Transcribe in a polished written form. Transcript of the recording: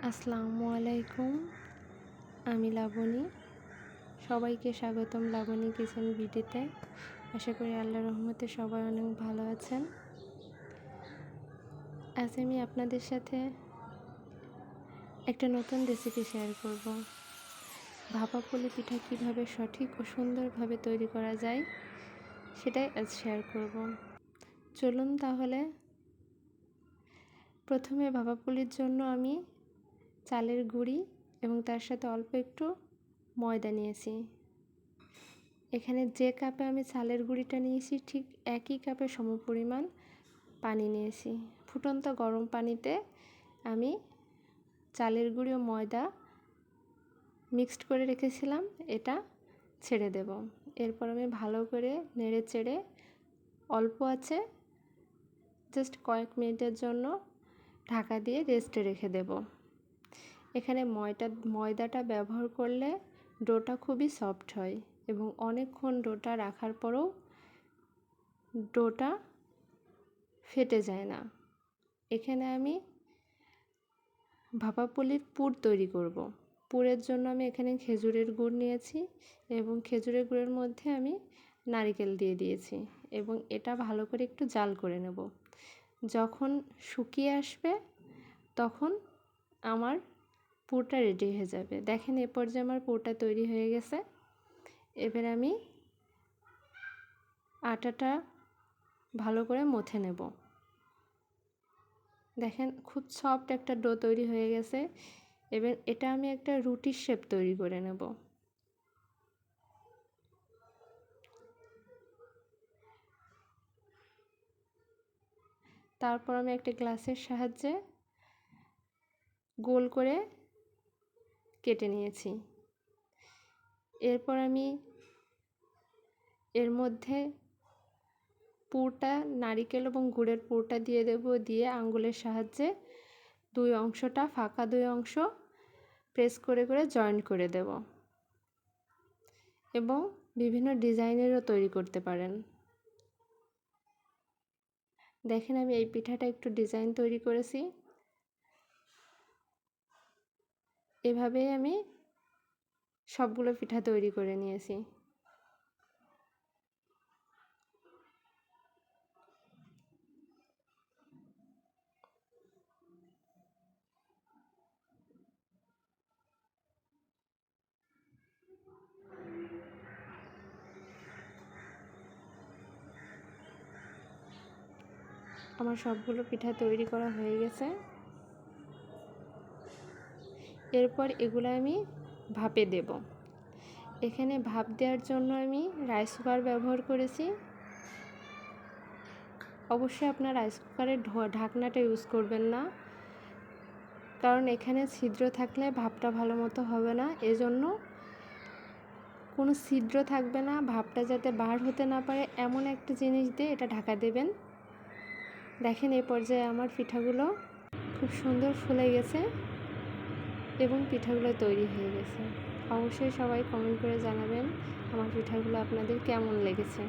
আসসালামু আলাইকুম। আমি লাবণী। সবাইকে স্বাগতম লাবণী কিচেন ভিডিওতে। আশা করি আল্লাহর রহমতে সবাই অনেক ভালো আছেন। আজ আমি আপনাদের সাথে একটা নতুন রেসিপি শেয়ার করব। ভাপা পুলি পিঠা কীভাবে সঠিক ও সুন্দরভাবে তৈরি করা যায় সেটাই আজ শেয়ার করব। চলুন তাহলে। প্রথমে ভাপা পুলির জন্য আমি চালের গুঁড়ি এবং তার সাথে অল্প একটু ময়দা নিয়েছি। এখানে যে কাপে আমি চালের গুঁড়িটা নিয়েছি ঠিক একই কাপে সমপরিমাণ পানি নিয়েছি। ফুটন্ত গরম পানিতে আমি চালের গুঁড়ি ও ময়দা মিক্সড করে রেখেছিলাম, এটা ছেড়ে দেব। এরপর আমি ভালো করে নেড়ে চেড়ে অল্প আছে জাস্ট কয়েক মিনিটের জন্য ঢাকা দিয়ে রেস্টে রেখে দেব। এখানে ময়দাটা ব্যবহার করলে ডোটা খুবই সফট হয় এবং অনেকক্ষণ ডোটা রাখার পরেও ডোটা ফেটে যায় না। এখানে আমি ভাপা পুলির পুর তৈরি করব। পুরের জন্য আমি এখানে খেজুরের গুড় নিয়েছি এবং খেজুরের গুড়ের মধ্যে আমি নারকেল দিয়ে দিয়েছি এবং এটা ভালো করে একটু জাল করে নেব। যখন শুকিয়ে আসবে তখন আমার পুরটা রেডি হয়ে যাবে। দেখেন এ পর্যায়ে আমার পুরটা তৈরি হয়ে গেছে। এবার আমি আটাটা ভালো করে মথে নেব। দেখেন খুব সফট একটা ডো তৈরি হয়ে গেছে। এবার এটা আমি একটা রুটির শেপ তৈরি করে নেব। তারপর আমি একটা গ্লাসের সাহায্যে গোল করে কেটে নিয়েছি। এরপর আমি এর মধ্যে পুরটা নারকেল এবং গুড়ের পুরটা দিয়ে দেব। দিয়ে আঙ্গুলের সাহায্যে দুই অংশটা ফাঁকা দুই অংশ প্রেস করে করে জয়েন্ট করে দেব এবং বিভিন্ন ডিজাইনেরও তৈরি করতে পারেন। দেখেন আমি এই পিঠাটা একটু ডিজাইন তৈরি করেছি। এভাবেই আমি সবগুলো পিঠা তৈরি করে নিয়েছি। আমার সবগুলো পিঠা তৈরি করা হয়ে গেছে। এরপর এগুলো আমি ভাপে দেব। এখানে ভাপ দেওয়ার জন্য আমি রাইস কুকার ব্যবহার করেছি। অবশ্যই আপনার রাইস কুকারের ঢাকনাটা ইউজ করবেন না, কারণ এখানে ছিদ্র থাকলে ভাপটা ভালো মতো হবে না। এজন্য কোনো ছিদ্র থাকবে না, ভাপটা যাতে বার হতে না পারে এমন একটা জিনিস দিয়ে এটা ঢাকা দেবেন। দেখেন এই পর্যায়ে আমার পিঠাগুলো খুব সুন্দর ফুলে গেছে এবং পিঠাগুলো তৈরি হয়ে গেছে। অবশ্যই সবাই কমেন্ট করে জানাবেন আমার পিঠাগুলো আপনাদের কেমন লেগেছে।